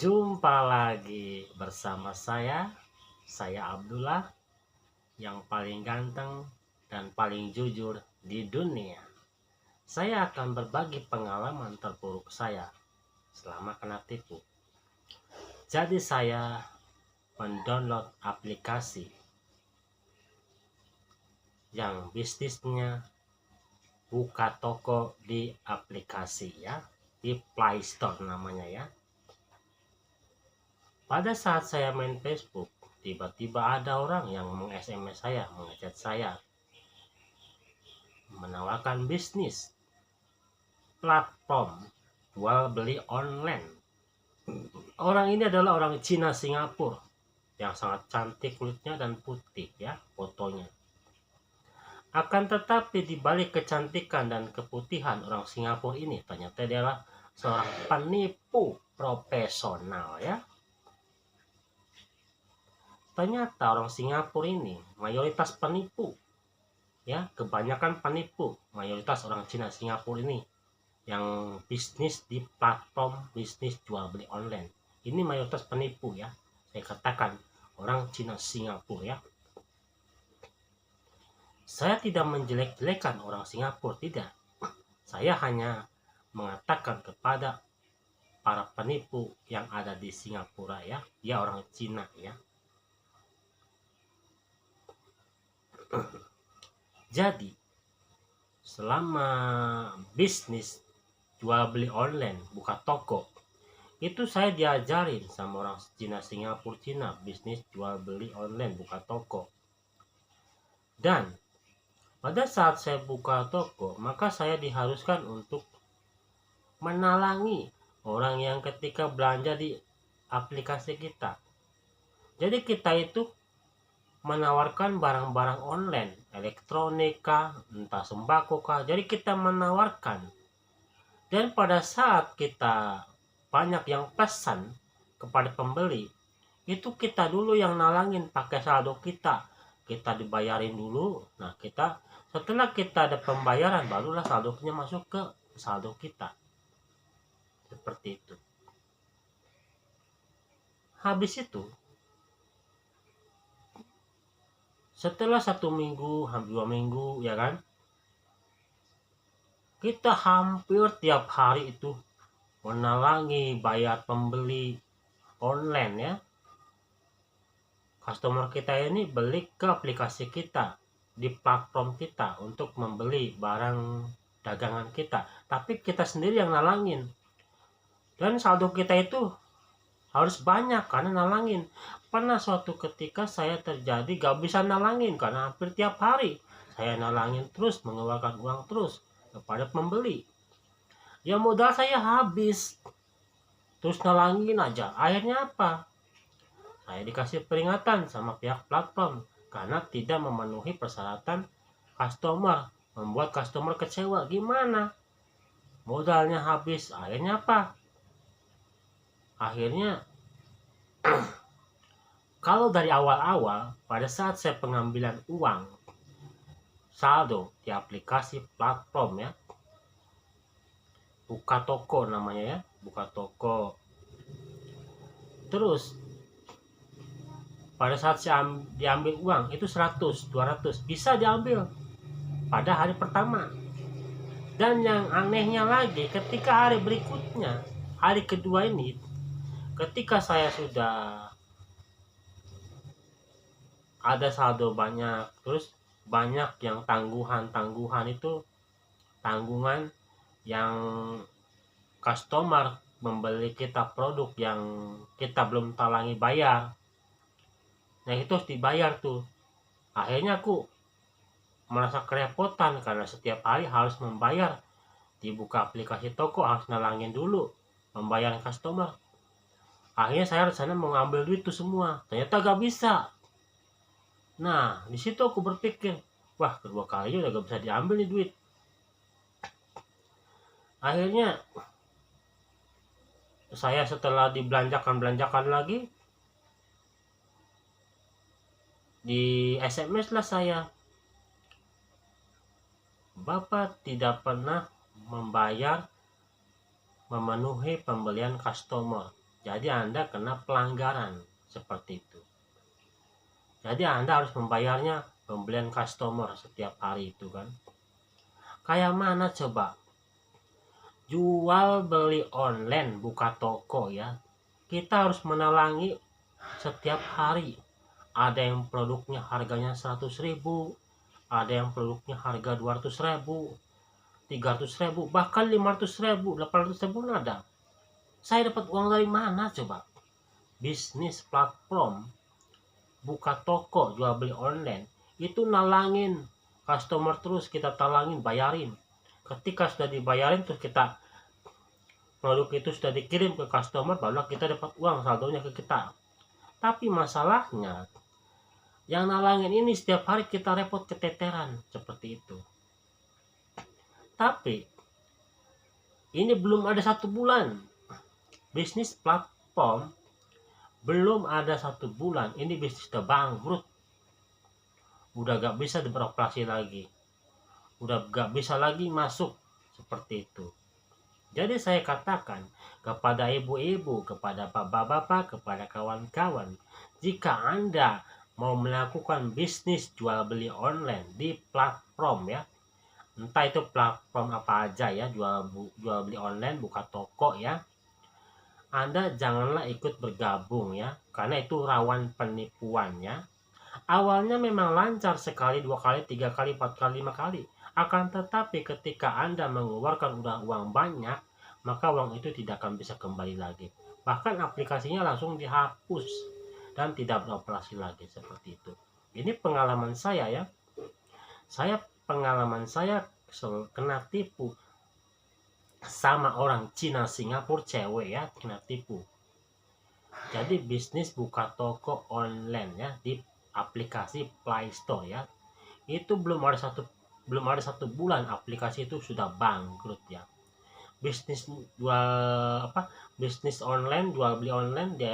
Jumpa lagi bersama saya Abdullah, yang paling ganteng dan paling jujur di dunia. Saya akan berbagi pengalaman terburuk saya selama kena tipu. Jadi saya mendownload aplikasi yang bisnisnya buka toko di aplikasi ya, di Play Store namanya ya. Pada saat saya main Facebook, tiba-tiba ada orang yang meng-SMS saya, mengechat saya, menawarkan bisnis platform jual beli online. Orang ini adalah orang Cina Singapura yang sangat cantik kulitnya dan putih ya fotonya. Akan tetapi di balik kecantikan dan keputihan orang Singapura ini, ternyata dia adalah seorang penipu profesional ya. Ternyata orang Singapura ini mayoritas penipu ya, kebanyakan penipu, mayoritas orang Cina Singapura ini yang bisnis di platform bisnis jual beli online. Ini mayoritas penipu ya. Saya katakan orang Cina Singapura ya. Saya tidak menjelek-jelekan orang Singapura, tidak. Saya hanya mengatakan kepada para penipu yang ada di Singapura ya, dia orang Cina ya. Jadi selama bisnis jual beli online, buka toko, itu saya diajarin sama orang Cina Singapura bisnis jual beli online, buka toko. Dan pada saat saya buka toko, maka saya diharuskan untuk menalangi orang yang ketika belanja di aplikasi kita. Jadi kita itu menawarkan barang-barang online, elektronika, entah sembako kah. Jadi kita menawarkan. Dan pada saat kita banyak yang pesan kepada pembeli, itu kita dulu yang nalangin pakai saldo kita. Kita dibayarin dulu. Nah, setelah kita ada pembayaran, barulah saldonya masuk ke saldo kita. Seperti itu. Habis itu, setelah 1 minggu, hampir 2 minggu, ya kan, kita hampir tiap hari itu menalangi bayar pembeli online ya. Customer kita ini beli ke aplikasi kita, di platform kita untuk membeli barang dagangan kita. Tapi kita sendiri yang nalangin. Dan saldo kita itu harus banyak karena nalangin. Pernah suatu ketika saya terjadi gak bisa nalangin karena hampir tiap hari saya nalangin terus, mengeluarkan uang terus kepada pembeli. Ya modal saya habis, terus nalangin aja. Akhirnya apa? Saya dikasih peringatan sama pihak platform karena tidak memenuhi persyaratan customer, membuat customer kecewa. Gimana? Modalnya habis. Akhirnya apa? Akhirnya kalau dari awal-awal, pada saat saya pengambilan uang saldo di aplikasi platform ya, buka toko namanya ya, buka toko. Terus pada saat saya diambil uang itu 100, 200 bisa diambil pada hari pertama. Dan yang anehnya lagi, ketika hari berikutnya, hari kedua ini, ketika saya sudah ada saldo banyak, terus banyak yang tanggungan itu, tanggungan yang customer membeli kita produk yang kita belum talangi bayar. Nah itu harus dibayar tuh. Akhirnya aku merasa kerepotan karena setiap hari harus membayar. Dibuka aplikasi toko harus nalangin dulu, membayar customer. Akhirnya saya di sana mau ngambil duit tuh semua, ternyata gak bisa. Nah di situ aku berpikir, wah kedua kalinya udah gak bisa diambil nih duit. Akhirnya saya setelah dibelanjakan lagi, di SMS lah saya, Bapak tidak pernah memenuhi pembelian customer. Jadi Anda kena pelanggaran seperti itu. Jadi Anda harus membayarnya pembelian customer setiap hari itu kan. Kayak mana coba? Jual beli online, buka toko ya. Kita harus menalangi setiap hari. Ada yang produknya harganya 100.000, ada yang produknya harga 200.000, 300.000, bahkan 500.000, 800.000 ada. Saya dapat uang dari mana coba? Bisnis platform, buka toko, jual beli online, itu nalangin customer terus, kita talangin, bayarin. Ketika sudah dibayarin, terus kita produk itu sudah dikirim ke customer, baru kita dapat uang saldonya ke kita. Tapi masalahnya, yang nalangin ini setiap hari kita repot keteteran seperti itu. Tapi ini belum ada 1 bulan bisnis platform, belum ada 1 bulan ini bisnis udah bangkrut, udah gak bisa beroperasi lagi, udah gak bisa lagi masuk seperti itu. Jadi saya katakan kepada ibu-ibu, kepada bapak-bapak, kepada kawan-kawan, jika Anda mau melakukan bisnis jual beli online di platform ya, entah itu platform apa aja ya, jual beli online, buka toko ya, Anda janganlah ikut bergabung ya, karena itu rawan penipuan ya. Awalnya memang lancar sekali, 2 kali, 3 kali, 4 kali, 5 kali. Akan tetapi ketika Anda mengeluarkan uang banyak, maka uang itu tidak akan bisa kembali lagi. Bahkan aplikasinya langsung dihapus dan tidak beroperasi lagi seperti itu. Ini pengalaman saya ya. Pengalaman saya kena tipu sama orang Cina Singapura, cewek ya, kena tipu. Jadi bisnis buka toko online ya di aplikasi Play Store ya, itu belum ada satu bulan aplikasi itu sudah bangkrut ya. Bisnis online, jual beli online di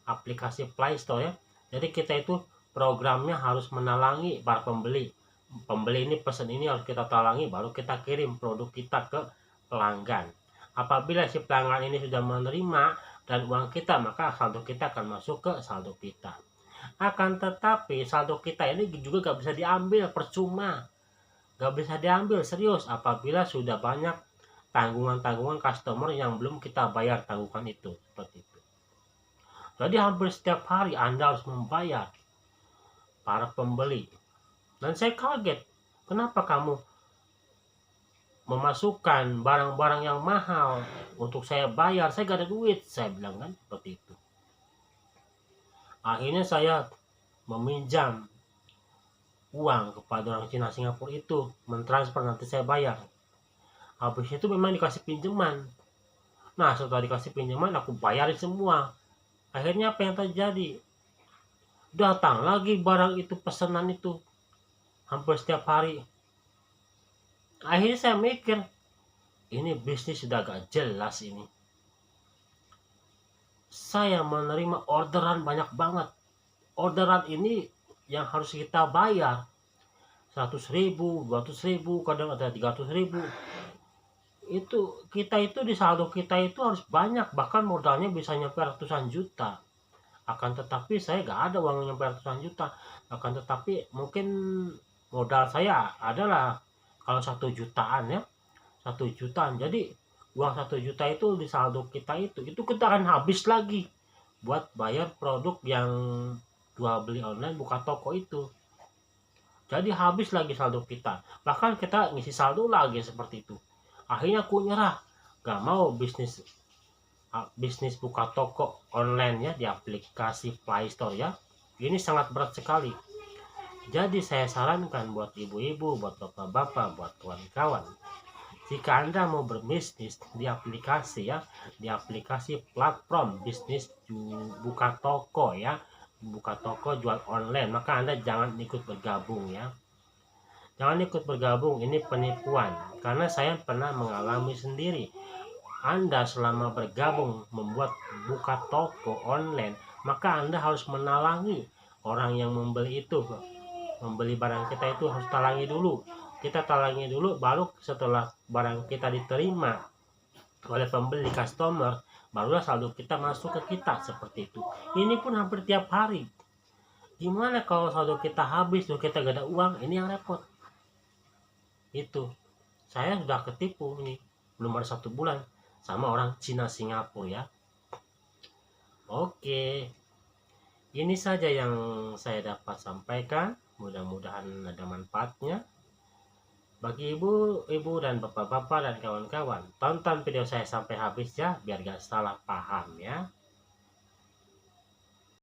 aplikasi Play Store ya. Jadi kita itu programnya harus menalangi para pembeli. Pembeli ini pesan ini harus kita talangi, baru kita kirim produk kita ke pelanggan. Apabila si pelanggan ini sudah menerima dan uang kita, maka saldo kita akan masuk ke saldo kita. Akan tetapi saldo kita ini juga gak bisa diambil, percuma. Gak bisa diambil serius apabila sudah banyak tanggungan customer yang belum kita bayar tanggungan itu. Seperti itu. Jadi hampir setiap hari Anda harus membayar para pembeli. Dan saya kaget, kenapa kamu memasukkan barang-barang yang mahal untuk saya bayar? Saya gak ada duit, saya bilang kan, seperti itu. Akhirnya saya meminjam uang kepada orang Cina Singapura itu, mentransfer, nanti saya bayar. Habis itu memang dikasih pinjaman. Nah setelah dikasih pinjaman, aku bayarin semua. Akhirnya apa yang terjadi? Datang lagi barang itu, pesanan itu hampir setiap hari. Akhirnya saya mikir, ini bisnis sudah gak jelas ini. Saya menerima orderan banyak banget. Orderan ini yang harus kita bayar 100.000, 200.000, kadang ada 300.000. Itu kita itu di saldo kita itu harus banyak, bahkan modalnya bisa nyampe ratusan juta. Akan tetapi saya gak ada uang nyampe ratusan juta. Akan tetapi mungkin modal saya adalah kalau 1 jutaan ya, 1 jutaan. Jadi uang 1 juta itu di saldo kita itu kita akan habis lagi buat bayar produk yang jual beli online, buka toko itu. Jadi habis lagi saldo kita, bahkan kita ngisi saldo lagi seperti itu. Akhirnya aku nyerah, gak mau bisnis buka toko online ya di aplikasi Play Store ya. Ini sangat berat sekali. Jadi saya sarankan buat ibu-ibu, buat bapak-bapak, buat kawan-kawan, jika Anda mau berbisnis di aplikasi ya, di aplikasi platform bisnis buka toko ya, buka toko jual online, maka Anda jangan ikut bergabung ya. Jangan ikut bergabung, ini penipuan. Karena saya pernah mengalami sendiri. Anda selama bergabung membuat buka toko online, maka Anda harus menalangi orang yang membeli itu. Membeli barang kita itu harus talangi dulu. Kita talangi dulu, baru setelah barang kita diterima oleh pembeli customer, barulah saldo kita masuk ke kita, seperti itu. Ini pun hampir tiap hari. Gimana kalau saldo kita habis tuh, kita gak ada uang, ini yang repot. Itu saya sudah ketipu nih, belum ada 1 bulan sama orang Cina Singapura ya. Oke, ini saja yang saya dapat sampaikan, mudah-mudahan ada manfaatnya bagi ibu dan bapak-bapak dan kawan-kawan. Tonton video saya sampai habis ya, biar gak salah paham ya.